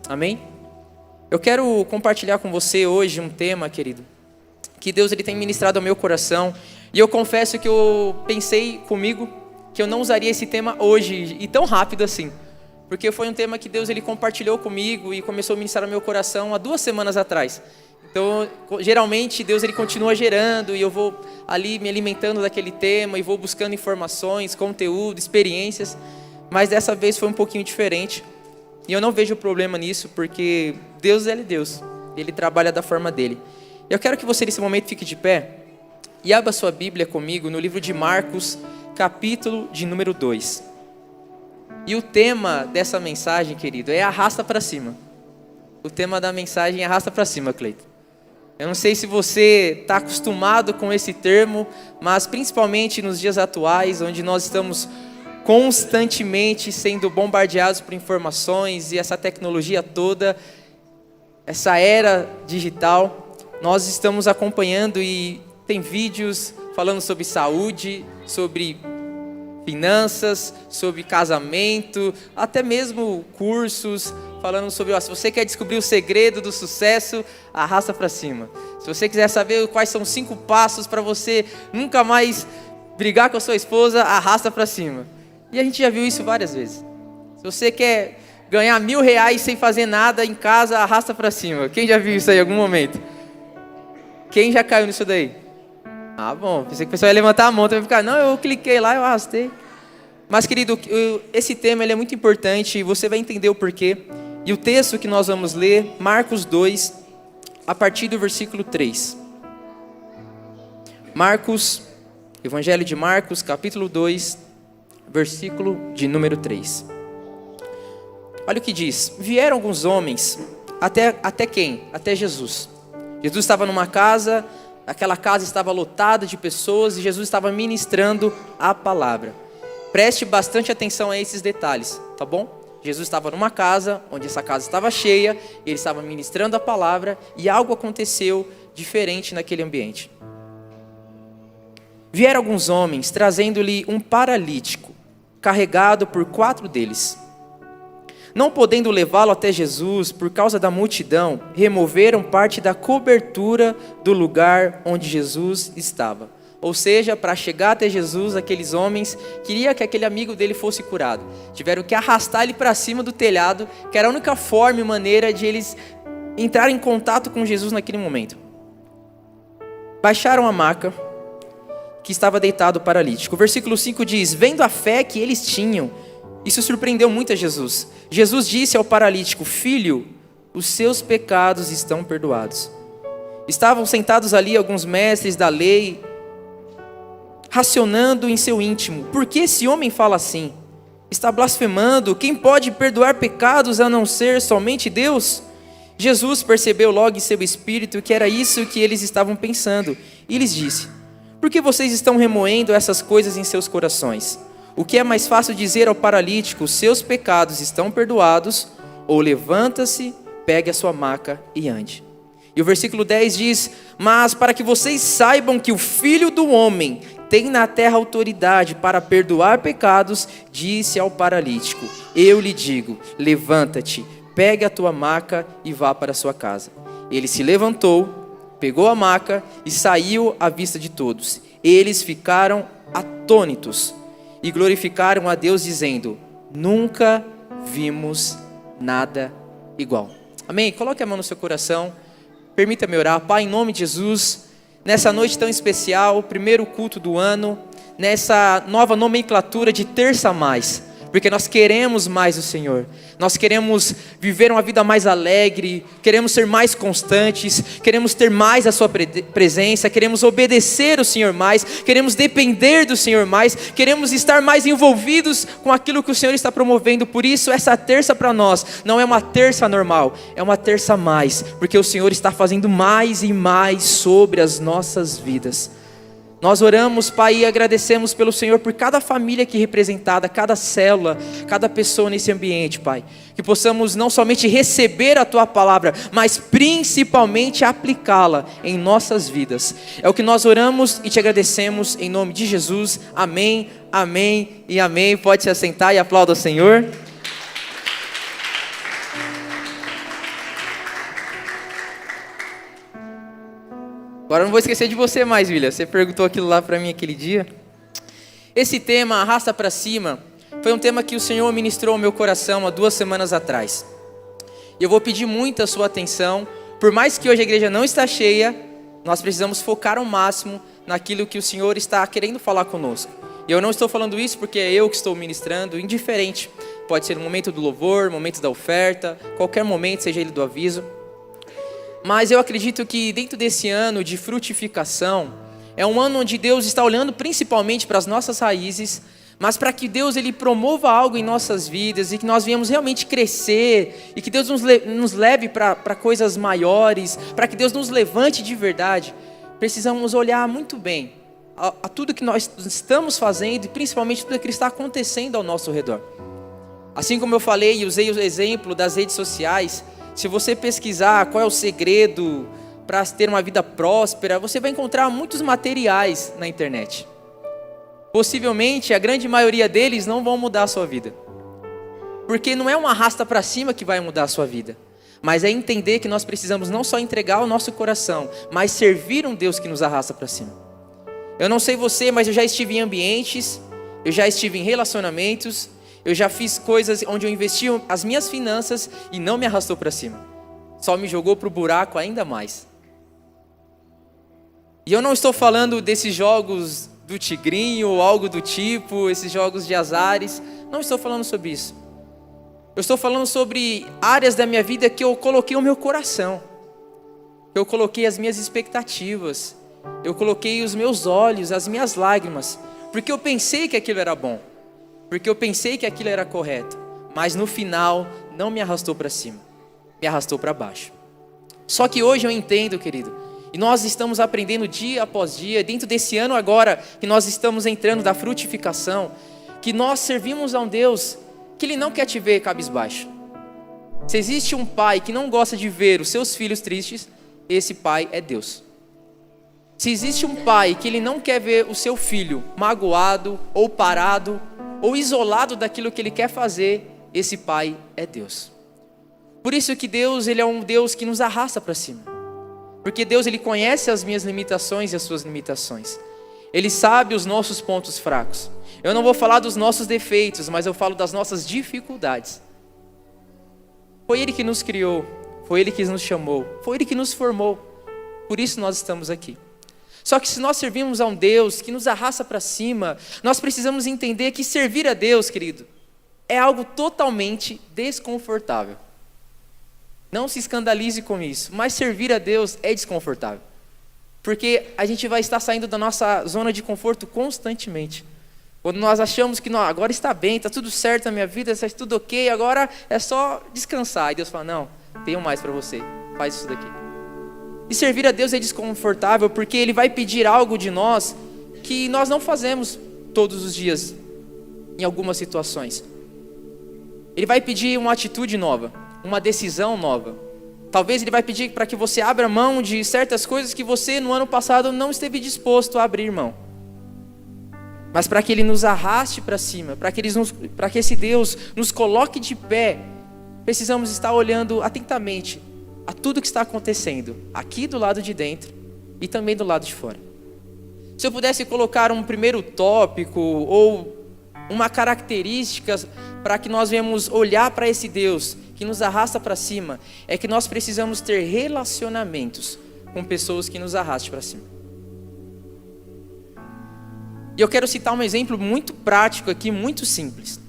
Amém? Eu quero compartilhar com você hoje um tema, querido, que Deus ele tem ministrado ao meu coração. E eu confesso que eu pensei comigo que eu não usaria esse tema hoje e tão rápido assim. Porque foi um tema que Deus ele compartilhou comigo e começou a ministrar ao meu coração há 2 semanas atrás. Então, geralmente, Deus ele continua gerando e eu vou ali me alimentando daquele tema e vou buscando informações, conteúdo, experiências. Mas dessa vez foi um pouquinho diferente. E eu não vejo problema nisso, porque Deus, ele é Deus. Ele trabalha da forma dele. Eu quero que você, nesse momento, fique de pé e abra sua Bíblia comigo no livro de Marcos, capítulo de número 2. E o tema dessa mensagem, querido, é arrasta para cima. O tema da mensagem é arrasta para cima, Cleiton. Eu não sei se você está acostumado com esse termo, mas principalmente nos dias atuais, onde nós estamos constantemente sendo bombardeados por informações e essa tecnologia toda, essa era digital, nós estamos acompanhando e tem vídeos falando sobre saúde, sobre finanças, sobre casamento, até mesmo cursos falando sobre, se você quer descobrir o segredo do sucesso, arrasta para cima. Se você quiser saber quais são 5 passos para você nunca mais brigar com a sua esposa, arrasta para cima. E a gente já viu isso várias vezes. Se você quer ganhar R$1.000 sem fazer nada em casa, arrasta para cima. Quem já viu isso aí em algum momento? Quem já caiu nisso daí? Ah, bom, pensei que o pessoal ia levantar a mão, então vai ficar, não, eu cliquei lá, eu arrastei. Mas, querido, esse tema ele é muito importante e você vai entender o porquê. E o texto que nós vamos ler, Marcos 2, a partir do versículo 3. Evangelho de Marcos, capítulo 2, versículo de número 3. Olha o que diz. Vieram alguns homens, até quem? Até Jesus. Jesus estava numa casa, aquela casa estava lotada de pessoas e Jesus estava ministrando a palavra. Preste bastante atenção a esses detalhes, tá bom? Jesus estava numa casa, onde essa casa estava cheia, ele estava ministrando a palavra e algo aconteceu diferente naquele ambiente. Vieram alguns homens trazendo-lhe um paralítico, carregado por 4 deles. Não podendo levá-lo até Jesus por causa da multidão, removeram parte da cobertura do lugar onde Jesus estava. Ou seja, para chegar até Jesus, aqueles homens queriam que aquele amigo dele fosse curado. Tiveram que arrastar ele para cima do telhado, que era a única forma e maneira de eles entrarem em contato com Jesus naquele momento. Baixaram a maca que estava deitado o paralítico. O versículo 5 diz, vendo a fé que eles tinham, isso surpreendeu muito a Jesus. Jesus disse ao paralítico, filho, os seus pecados estão perdoados. Estavam sentados ali alguns mestres da lei, racionando em seu íntimo, por que esse homem fala assim? Está blasfemando, quem pode perdoar pecados a não ser somente Deus? Jesus percebeu logo em seu espírito que era isso que eles estavam pensando, e lhes disse, por que vocês estão remoendo essas coisas em seus corações? O que é mais fácil dizer ao paralítico, seus pecados estão perdoados, ou levanta-se, pegue a sua maca e ande. E o versículo 10 diz, mas para que vocês saibam que o Filho do Homem tem na terra autoridade para perdoar pecados, disse ao paralítico, eu lhe digo, levanta-te, pegue a tua maca e vá para a sua casa. Ele se levantou, pegou a maca e saiu à vista de todos. Eles ficaram atônitos e glorificaram a Deus dizendo, nunca vimos nada igual. Amém? Coloque a mão no seu coração, permita-me orar. Pai, em nome de Jesus, nessa noite tão especial, primeiro culto do ano, nessa nova nomenclatura de terça a mais, porque nós queremos mais o Senhor, nós queremos viver uma vida mais alegre, queremos ser mais constantes, queremos ter mais a sua presença, queremos obedecer o Senhor mais, queremos depender do Senhor mais, queremos estar mais envolvidos com aquilo que o Senhor está promovendo. Por isso essa terça para nós não é uma terça normal, é uma terça a mais, porque o Senhor está fazendo mais e mais sobre as nossas vidas. Nós oramos, Pai, e agradecemos pelo Senhor por cada família aqui representada, cada célula, cada pessoa nesse ambiente, Pai. Que possamos não somente receber a Tua palavra, mas principalmente aplicá-la em nossas vidas. É o que nós oramos e te agradecemos em nome de Jesus. Amém, amém e amém. Pode se assentar e aplauda ao Senhor. Agora eu não vou esquecer de você mais, William. Você perguntou aquilo lá para mim aquele dia. Esse tema, arrasta para cima, foi um tema que o Senhor ministrou ao meu coração há 2 semanas atrás. E eu vou pedir muito a sua atenção. Por mais que hoje a igreja não está cheia, nós precisamos focar ao máximo naquilo que o Senhor está querendo falar conosco. E eu não estou falando isso porque é eu que estou ministrando, indiferente. Pode ser no momento do louvor, momento da oferta, qualquer momento, seja ele do aviso. Mas eu acredito que dentro desse ano de frutificação, é um ano onde Deus está olhando principalmente para as nossas raízes, mas para que Deus ele promova algo em nossas vidas e que nós venhamos realmente crescer e que Deus nos leve para coisas maiores, para que Deus nos levante de verdade, precisamos olhar muito bem a tudo que nós estamos fazendo e principalmente tudo que está acontecendo ao nosso redor. Assim como eu falei e usei o exemplo das redes sociais, se você pesquisar qual é o segredo para ter uma vida próspera, você vai encontrar muitos materiais na internet. Possivelmente, a grande maioria deles não vão mudar a sua vida. Porque não é uma arrasta para cima que vai mudar a sua vida. Mas é entender que nós precisamos não só entregar o nosso coração, mas servir um Deus que nos arrasta para cima. Eu não sei você, mas eu já estive em ambientes, eu já estive em relacionamentos, eu já fiz coisas onde eu investi as minhas finanças e não me arrastou para cima. Só me jogou para o buraco ainda mais. E eu não estou falando desses jogos do tigrinho ou algo do tipo, esses jogos de azares. Não estou falando sobre isso. Eu estou falando sobre áreas da minha vida que eu coloquei o meu coração. Eu coloquei as minhas expectativas. Eu coloquei os meus olhos, as minhas lágrimas. Porque eu pensei que aquilo era bom. Porque eu pensei que aquilo era correto. Mas no final, não me arrastou para cima. Me arrastou para baixo. Só que hoje eu entendo, querido. E nós estamos aprendendo dia após dia, dentro desse ano agora, que nós estamos entrando da frutificação, que nós servimos a um Deus que Ele não quer te ver cabisbaixo. Se existe um pai que não gosta de ver os seus filhos tristes, esse pai é Deus. Se existe um pai que ele não quer ver o seu filho magoado, ou parado, ou isolado daquilo que ele quer fazer, esse pai é Deus. Por isso que Deus, Ele é um Deus que nos arrasta para cima. Porque Deus, Ele conhece as minhas limitações e as suas limitações. Ele sabe os nossos pontos fracos. Eu não vou falar dos nossos defeitos, mas eu falo das nossas dificuldades. Foi Ele que nos criou, foi Ele que nos chamou, foi Ele que nos formou. Por isso nós estamos aqui. Só que se nós servimos a um Deus que nos arrasta para cima, nós precisamos entender que servir a Deus, querido, é algo totalmente desconfortável. Não se escandalize com isso, mas servir a Deus é desconfortável. Porque a gente vai estar saindo da nossa zona de conforto constantemente. Quando nós achamos que agora está bem, está tudo certo na minha vida, está tudo ok, agora é só descansar. E Deus fala, não, tenho mais para você, faz isso daqui. E servir a Deus é desconfortável porque Ele vai pedir algo de nós que nós não fazemos todos os dias, em algumas situações. Ele vai pedir uma atitude nova, uma decisão nova. Talvez Ele vai pedir para que você abra mão de certas coisas que você no ano passado não esteve disposto a abrir mão. Mas para que Ele nos arraste para cima, para que esse Deus nos coloque de pé, precisamos estar olhando atentamente a tudo que está acontecendo aqui do lado de dentro e também do lado de fora. Se eu pudesse colocar um primeiro tópico ou uma característica para que nós venhamos olhar para esse Deus que nos arrasta para cima, é que nós precisamos ter relacionamentos com pessoas que nos arrastem para cima. E eu quero citar um exemplo muito prático aqui, muito simples.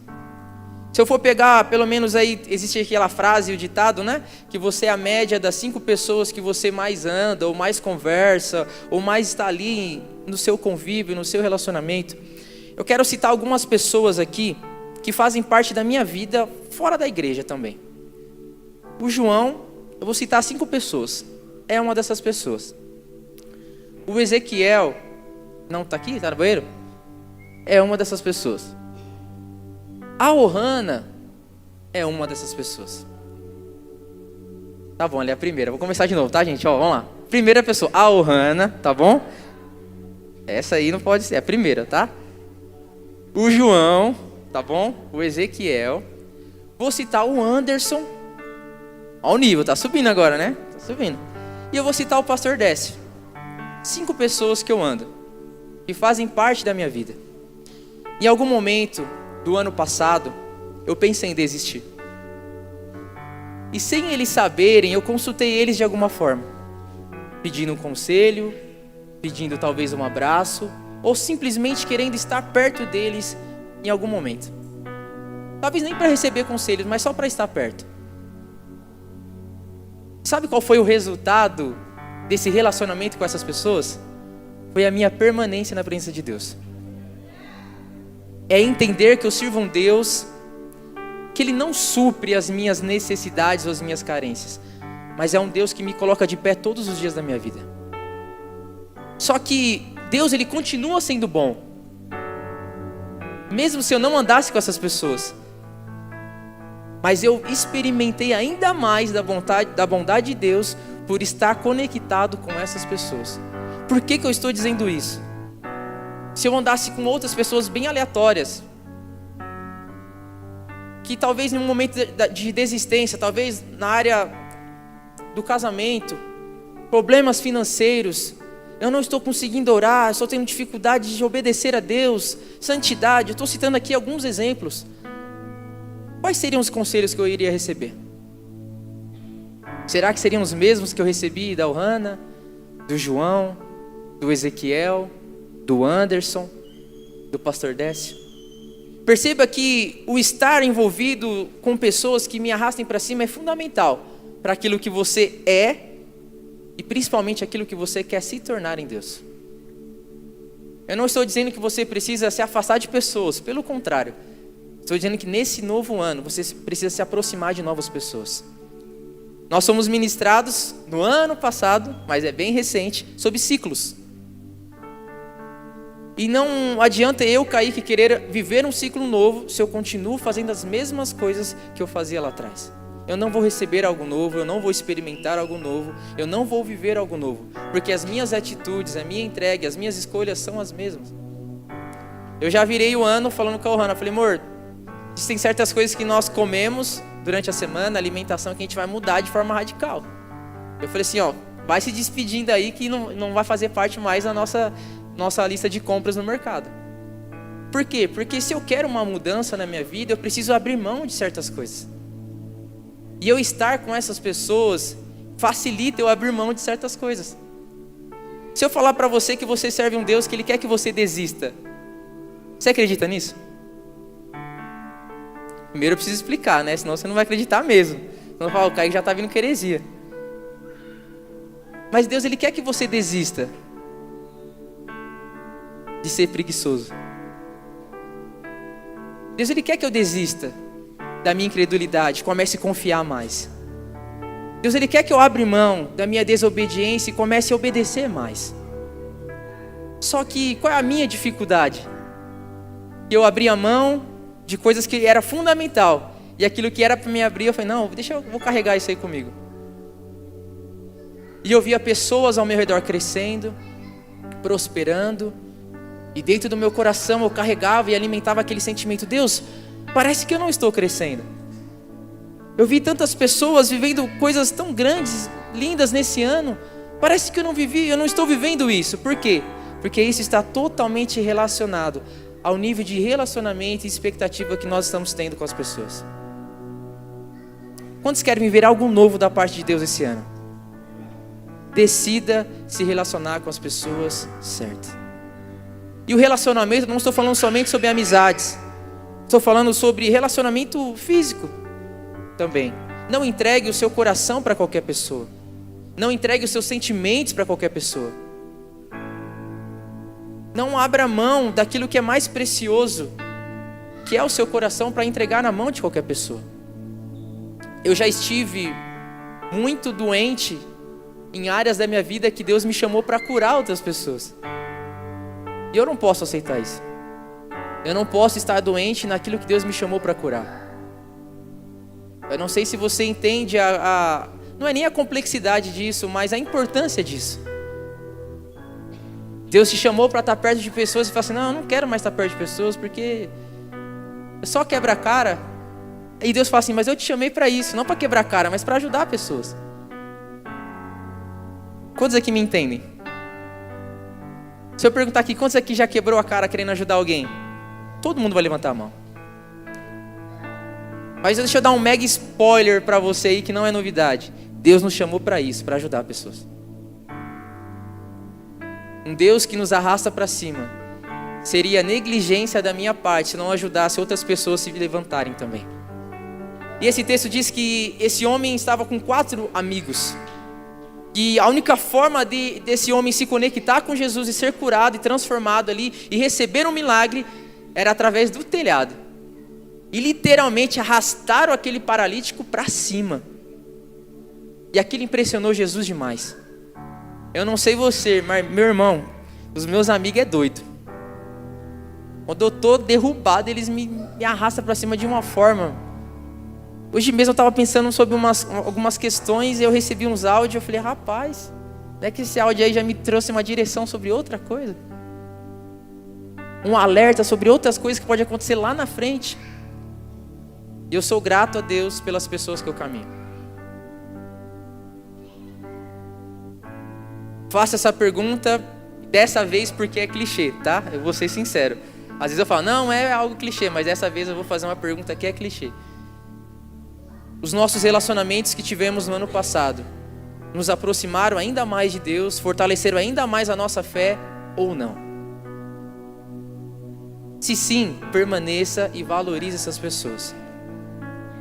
Se eu for pegar, pelo menos aí, existe aquela frase, o ditado, né? Que você é a média das 5 pessoas que você mais anda, ou mais conversa, ou mais está ali no seu convívio, no seu relacionamento. Eu quero citar algumas pessoas aqui que fazem parte da minha vida fora da igreja também. O João, eu vou citar 5 pessoas. É uma dessas pessoas. O Ezequiel, não está aqui? Está no banheiro? É uma dessas pessoas. A Ohana é uma dessas pessoas. Tá bom, ela é a primeira. Vou começar de novo, tá, gente? Ó, vamos lá. Primeira pessoa, a Ohana, tá bom? Essa aí não pode ser, é a primeira, tá? O João, tá bom? O Ezequiel. Vou citar o Anderson. Olha o nível, tá subindo agora, né? Tá subindo. E eu vou citar o pastor Décio. 5 pessoas que eu ando, que fazem parte da minha vida. Em algum momento do ano passado, eu pensei em desistir. E sem eles saberem, eu consultei eles de alguma forma, pedindo um conselho, pedindo talvez um abraço, ou simplesmente querendo estar perto deles em algum momento. Talvez nem para receber conselhos, mas só para estar perto. Sabe qual foi o resultado desse relacionamento com essas pessoas? Foi a minha permanência na presença de Deus. É entender que eu sirvo um Deus que Ele não supre as minhas necessidades ou as minhas carências, mas é um Deus que me coloca de pé todos os dias da minha vida. Só que Deus, Ele continua sendo bom, mesmo se eu não andasse com essas pessoas. Mas eu experimentei ainda mais da bondade de Deus por estar conectado com essas pessoas. Por que eu estou dizendo isso? Se eu andasse com outras pessoas bem aleatórias, que talvez em um momento de desistência, talvez na área do casamento, problemas financeiros, eu não estou conseguindo orar, estou tendo dificuldade de obedecer a Deus, santidade, eu estou citando aqui alguns exemplos. Quais seriam os conselhos que eu iria receber? Será que seriam os mesmos que eu recebi da Ohana, do João, do Ezequiel, do Anderson, do pastor Décio? Perceba que o estar envolvido com pessoas que me arrastem para cima é fundamental para aquilo que você é e principalmente aquilo que você quer se tornar em Deus. Eu não estou dizendo que você precisa se afastar de pessoas, pelo contrário. Estou dizendo que nesse novo ano você precisa se aproximar de novas pessoas. Nós somos ministrados no ano passado, mas é bem recente, sobre ciclos. E não adianta eu, Kaique, querer viver um ciclo novo se eu continuo fazendo as mesmas coisas que eu fazia lá atrás. Eu não vou receber algo novo, eu não vou experimentar algo novo, eu não vou viver algo novo, porque as minhas atitudes, a minha entrega, as minhas escolhas são as mesmas. Eu já virei o ano falando com a Ohana, falei, amor, existem certas coisas que nós comemos durante a semana, a alimentação, que a gente vai mudar de forma radical. Eu falei assim, ó, vai se despedindo aí que não vai fazer parte mais da nossa lista de compras no mercado. Por quê? Porque se eu quero uma mudança na minha vida, eu preciso abrir mão de certas coisas. E eu estar com essas pessoas facilita eu abrir mão de certas coisas. Se eu falar para você que você serve um Deus que Ele quer que você desista, você acredita nisso? Primeiro eu preciso explicar, né? Senão você não vai acreditar mesmo. Senão fala, o Kaique já está vindo com heresia. Mas Deus, Ele quer que você desista de ser preguiçoso. Deus, Ele quer que eu desista da minha incredulidade, comece a confiar mais. Deus, Ele quer que eu abra mão da minha desobediência e comece a obedecer mais. Só que qual é a minha dificuldade? Eu abri a mão de coisas que era fundamental, e aquilo que era para me abrir, eu falei, não, vou carregar isso aí comigo. E eu via pessoas ao meu redor crescendo, prosperando, e dentro do meu coração eu carregava e alimentava aquele sentimento, Deus, parece que eu não estou crescendo. Eu vi tantas pessoas vivendo coisas tão grandes, lindas nesse ano, parece que eu não estou vivendo isso. Por quê? Porque isso está totalmente relacionado ao nível de relacionamento e expectativa que nós estamos tendo com as pessoas. Quantos querem viver algo novo da parte de Deus esse ano? Decida se relacionar com as pessoas certas. E o relacionamento, não estou falando somente sobre amizades, estou falando sobre relacionamento físico também. Não entregue o seu coração para qualquer pessoa. Não entregue os seus sentimentos para qualquer pessoa. Não abra mão daquilo que é mais precioso, que é o seu coração, para entregar na mão de qualquer pessoa. Eu já estive muito doente em áreas da minha vida que Deus me chamou para curar outras pessoas. E eu não posso aceitar isso. Eu não posso estar doente naquilo que Deus me chamou para curar. Eu não sei se você entende não é nem a complexidade disso, mas a importância disso. Deus te chamou para estar perto de pessoas e fala assim, não, eu não quero mais estar perto de pessoas porque é só quebra a cara. E Deus fala assim, mas eu te chamei para isso, não para quebrar a cara, mas para ajudar pessoas. Quantos aqui me entendem? Se eu perguntar aqui, quantos aqui já quebrou a cara querendo ajudar alguém? Todo mundo vai levantar a mão. Mas deixa eu dar um mega spoiler para você aí, que não é novidade. Deus nos chamou para isso, para ajudar pessoas. Um Deus que nos arrasta para cima. Seria negligência da minha parte se não ajudasse outras pessoas a se levantarem também. E esse texto diz que esse homem estava com 4 amigos. E a única forma desse homem se conectar com Jesus e ser curado e transformado ali e receber um milagre era através do telhado. E literalmente arrastaram aquele paralítico para cima. E aquilo impressionou Jesus demais. Eu não sei você, mas meu irmão, os meus amigos é doido. Quando eu estou derrubado, eles me arrastam para cima de uma forma. Hoje mesmo eu estava pensando sobre algumas questões e eu recebi uns áudios. Eu falei, rapaz, não é que esse áudio aí já me trouxe uma direção sobre outra coisa? Um alerta sobre outras coisas que pode acontecer lá na frente. E eu sou grato a Deus pelas pessoas que eu caminho. Faço essa pergunta dessa vez porque é clichê, tá? Eu vou ser sincero. Às vezes eu falo, não é algo clichê, mas dessa vez eu vou fazer uma pergunta que é clichê. Os nossos relacionamentos que tivemos no ano passado nos aproximaram ainda mais de Deus, fortaleceram ainda mais a nossa fé ou não? Se sim, permaneça e valorize essas pessoas.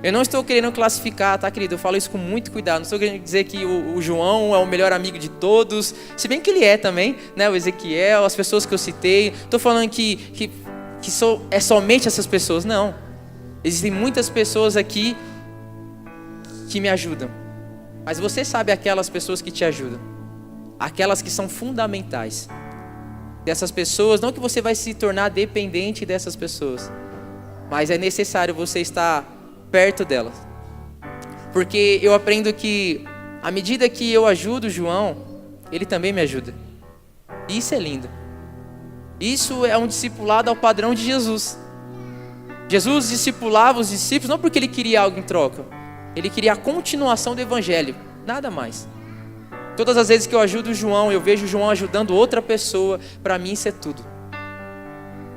Eu não estou querendo classificar, tá, querido? Eu falo isso com muito cuidado. Não estou querendo dizer que o João é o melhor amigo de todos, se bem que ele é também, né? O Ezequiel, as pessoas que eu citei. Estou falando que é somente essas pessoas. Não. Existem muitas pessoas aqui que me ajudam. Mas você sabe aquelas pessoas que te ajudam. Aquelas que são fundamentais. Dessas pessoas, não que você vai se tornar dependente dessas pessoas. Mas é necessário você estar perto delas. Porque eu aprendo que à medida que eu ajudo o João, ele também me ajuda. E isso é lindo. Isso é um discipulado ao padrão de Jesus. Jesus discipulava os discípulos não porque ele queria algo em troca. Ele queria a continuação do evangelho, nada mais. Todas as vezes que eu ajudo o João, eu vejo o João ajudando outra pessoa, para mim isso é tudo.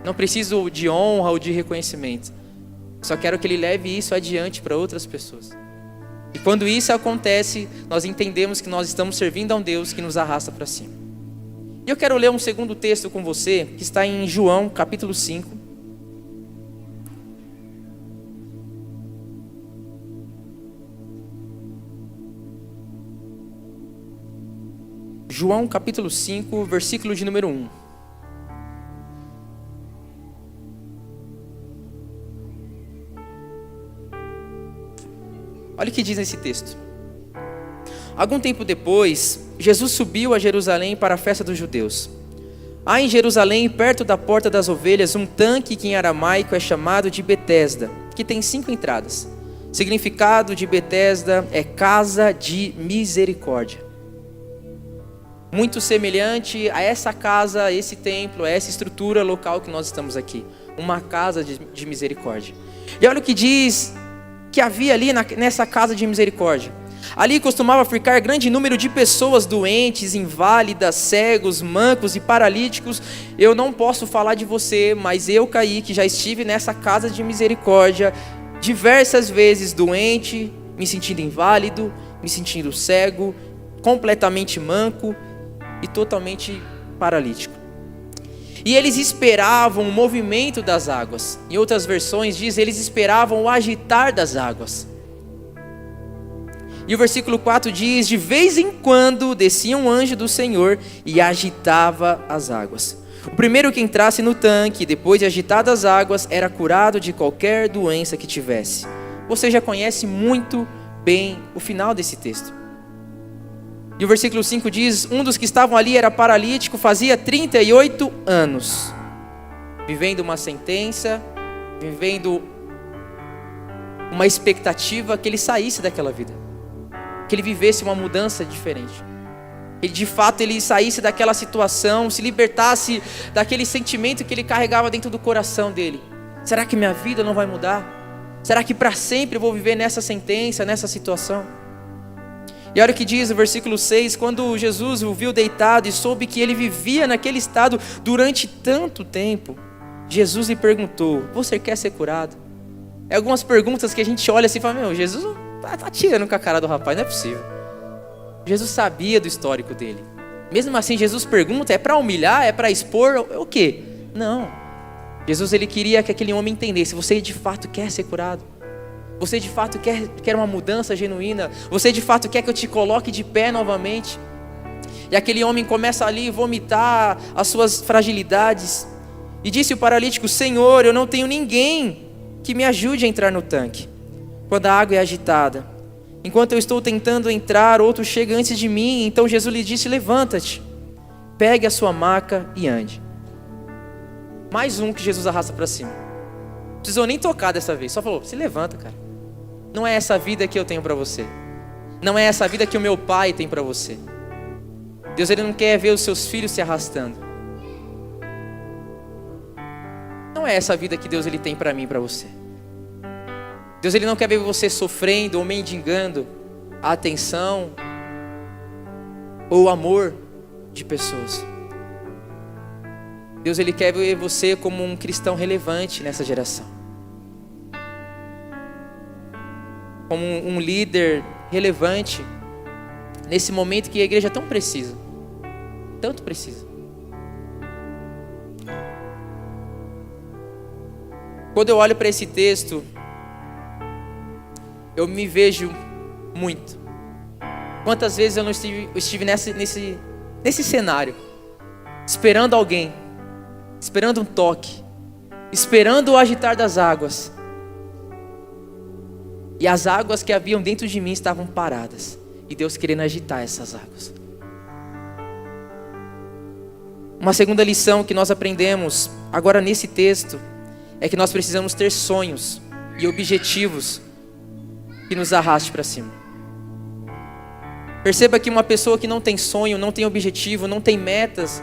Não preciso de honra ou de reconhecimento. Só quero que ele leve isso adiante para outras pessoas. E quando isso acontece, nós entendemos que nós estamos servindo a um Deus que nos arrasta para cima. E eu quero ler um segundo texto com você, que está em João, capítulo 5. João, capítulo 5, versículo de número 1. Olha o que diz nesse texto. Algum tempo depois, Jesus subiu a Jerusalém para a festa dos judeus. Há em Jerusalém, perto da porta das ovelhas, um tanque que em aramaico é chamado de Betesda, que tem 5 entradas. O significado de Betesda é casa de misericórdia. Muito semelhante a essa casa, a esse templo, a essa estrutura local que nós estamos aqui. Uma casa de misericórdia. E olha o que diz que havia ali nessa casa de misericórdia. Ali costumava ficar grande número de pessoas doentes, inválidas, cegos, mancos e paralíticos. Eu não posso falar de você, mas eu, Kaique, já estive nessa casa de misericórdia diversas vezes doente, me sentindo inválido, me sentindo cego, completamente manco e totalmente paralítico. E eles esperavam o movimento das águas. Em outras versões diz, eles esperavam o agitar das águas. E o versículo 4 diz, de vez em quando descia um anjo do Senhor e agitava as águas. O primeiro que entrasse no tanque, depois de agitadas as águas, era curado de qualquer doença que tivesse. Você já conhece muito bem o final desse texto. E o versículo 5 diz, um dos que estavam ali era paralítico, fazia 38 anos, vivendo uma sentença, vivendo uma expectativa que ele saísse daquela vida, que ele vivesse uma mudança diferente, que de fato ele saísse daquela situação, se libertasse daquele sentimento que ele carregava dentro do coração dele. Será que minha vida não vai mudar? Será que para sempre eu vou viver nessa sentença, nessa situação? E olha o que diz o versículo 6, quando Jesus o viu deitado e soube que ele vivia naquele estado durante tanto tempo, Jesus lhe perguntou: você quer ser curado? É algumas perguntas que a gente olha assim e fala: meu, Jesus tá tirando com a cara do rapaz, não é possível. Jesus sabia do histórico dele. Mesmo assim, Jesus pergunta, é para humilhar, é para expor, o quê? Não. Jesus, ele queria que aquele homem entendesse: você de fato quer ser curado? Você de fato quer uma mudança genuína? Você de fato quer que eu te coloque de pé novamente? E aquele homem começa ali a vomitar as suas fragilidades. E disse o paralítico: Senhor, eu não tenho ninguém que me ajude a entrar no tanque quando a água é agitada. Enquanto eu estou tentando entrar, outro chega antes de mim. Então Jesus lhe disse: levanta-te, pegue a sua maca e ande. Mais um que Jesus arrasta para cima. Não precisou nem tocar dessa vez, só falou: se levanta, cara. Não é essa vida que eu tenho para você. Não é essa vida que o meu pai tem para você. Deus, ele não quer ver os seus filhos se arrastando. Não é essa vida que Deus, ele tem para mim e para você. Deus, ele não quer ver você sofrendo ou mendigando a atenção ou o amor de pessoas. Deus, ele quer ver você como um cristão relevante nessa geração. Como um líder relevante nesse momento que a igreja tão precisa. Tanto precisa. Quando eu olho para esse texto, eu me vejo muito. Quantas vezes eu não estive nesse cenário, esperando alguém, esperando um toque, esperando o agitar das águas. E as águas que haviam dentro de mim estavam paradas. E Deus querendo agitar essas águas. Uma segunda lição que nós aprendemos agora nesse texto é que nós precisamos ter sonhos e objetivos que nos arraste para cima. Perceba que uma pessoa que não tem sonho, não tem objetivo, não tem metas,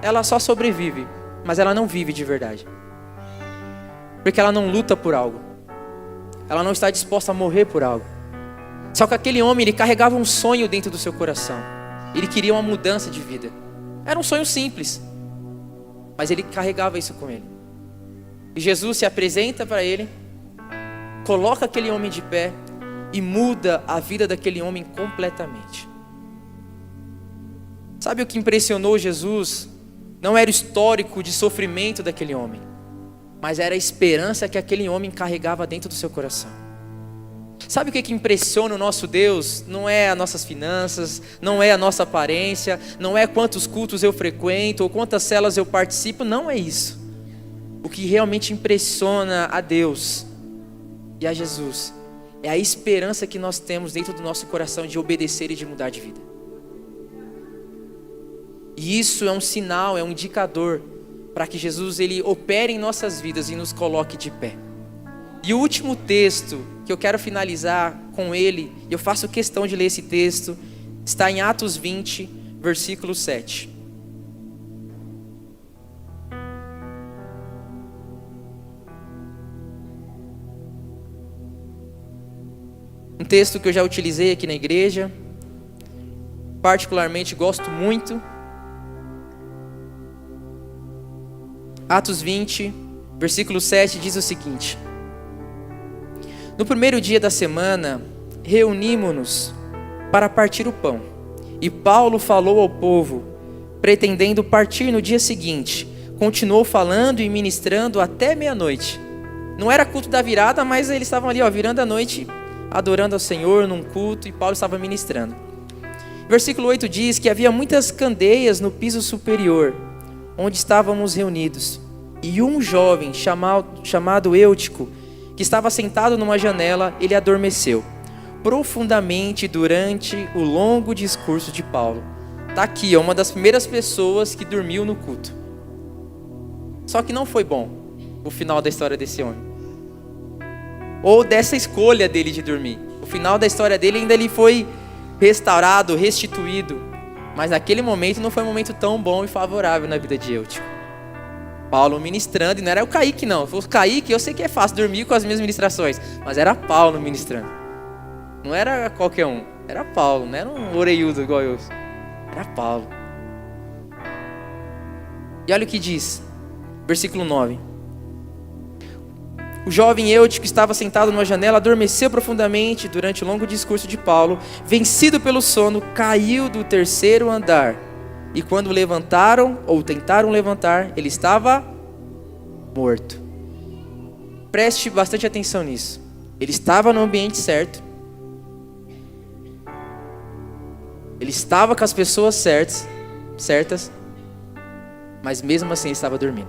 ela só sobrevive, mas ela não vive de verdade. Porque ela não luta por algo. Ela não está disposta a morrer por algo. Só que aquele homem, ele carregava um sonho dentro do seu coração. Ele queria uma mudança de vida. Era um sonho simples, mas ele carregava isso com ele. E Jesus se apresenta para ele, coloca aquele homem de pé e muda a vida daquele homem completamente. Sabe o que impressionou Jesus? Não era o histórico de sofrimento daquele homem, mas era a esperança que aquele homem carregava dentro do seu coração. Sabe o que impressiona o nosso Deus? Não é as nossas finanças, não é a nossa aparência, não é quantos cultos eu frequento ou quantas celas eu participo, não é isso. O que realmente impressiona a Deus e a Jesus é a esperança que nós temos dentro do nosso coração de obedecer e de mudar de vida. E isso é um sinal, é um indicador para que Jesus, ele opere em nossas vidas e nos coloque de pé. E o último texto que eu quero finalizar com ele, eu faço questão de ler esse texto, está em Atos 20, versículo 7. Um texto que eu já utilizei aqui na igreja, particularmente gosto muito. Atos 20, versículo 7 diz o seguinte: no primeiro dia da semana, reunimos-nos para partir o pão. E Paulo falou ao povo, pretendendo partir no dia seguinte. Continuou falando e ministrando até meia-noite. Não era culto da virada, mas eles estavam ali, virando a noite, adorando ao Senhor num culto, e Paulo estava ministrando. Versículo 8 diz que havia muitas candeias no piso superior, onde estávamos reunidos. E um jovem chamado Eutico, que estava sentado numa janela, ele adormeceu profundamente durante o longo discurso de Paulo. Está aqui, uma das primeiras pessoas que dormiu no culto. Só que não foi bom o final da história desse homem, ou dessa escolha dele de dormir. O final da história dele ainda ele foi restaurado, restituído, mas naquele momento não foi um momento tão bom e favorável na vida de Eutico. Paulo ministrando, e não era o Kaique não. O Kaique, eu sei que é fácil dormir com as minhas ministrações, mas era Paulo ministrando. Não era qualquer um. Era Paulo, não era um orelhudo igual eu. Era Paulo. E olha o que diz, versículo 9. O jovem Eutico estava sentado numa janela, adormeceu profundamente durante o longo discurso de Paulo. Vencido pelo sono, caiu do terceiro andar. E quando levantaram, ou tentaram levantar, ele estava morto. Preste bastante atenção nisso. Ele estava no ambiente certo. Ele estava com as pessoas certas, mas mesmo assim ele estava dormindo.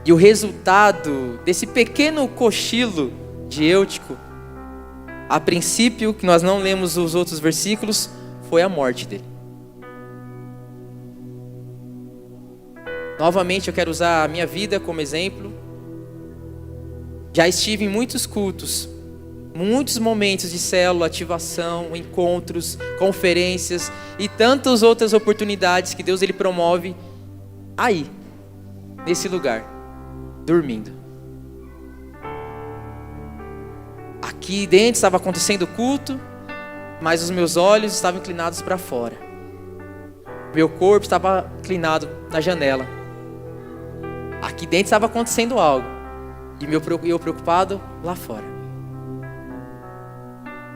E o resultado desse pequeno cochilo de Eutico, a princípio, que nós não lemos os outros versículos, foi a morte dele. Novamente eu quero usar a minha vida como exemplo. Já estive em muitos cultos, muitos momentos de célula, ativação, encontros, conferências e tantas outras oportunidades que Deus ele promove aí, nesse lugar, dormindo. Aqui dentro estava acontecendo o culto, mas os meus olhos estavam inclinados para fora. Meu corpo estava inclinado na janela. Aqui dentro estava acontecendo algo e eu preocupado lá fora.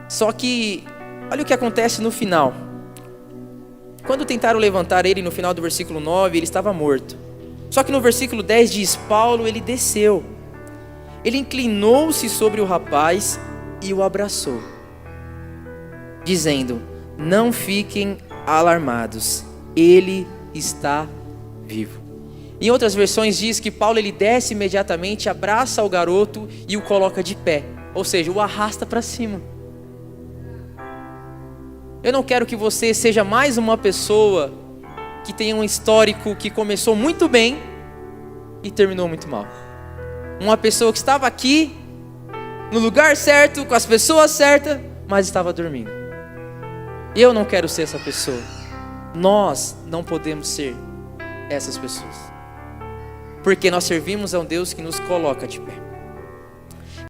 Só que, olha o que acontece no final. Quando tentaram levantar ele no final do versículo 9, ele estava morto. Só que no versículo 10 diz, Paulo, ele desceu. Ele inclinou-se sobre o rapaz e o abraçou, dizendo, não fiquem alarmados, ele está vivo. Em outras versões diz que Paulo ele desce imediatamente, abraça o garoto e o coloca de pé. Ou seja, o arrasta para cima. Eu não quero que você seja mais uma pessoa que tenha um histórico que começou muito bem e terminou muito mal. Uma pessoa que estava aqui, no lugar certo, com as pessoas certas, mas estava dormindo. Eu não quero ser essa pessoa. Nós não podemos ser essas pessoas. Porque nós servimos a um Deus que nos coloca de pé.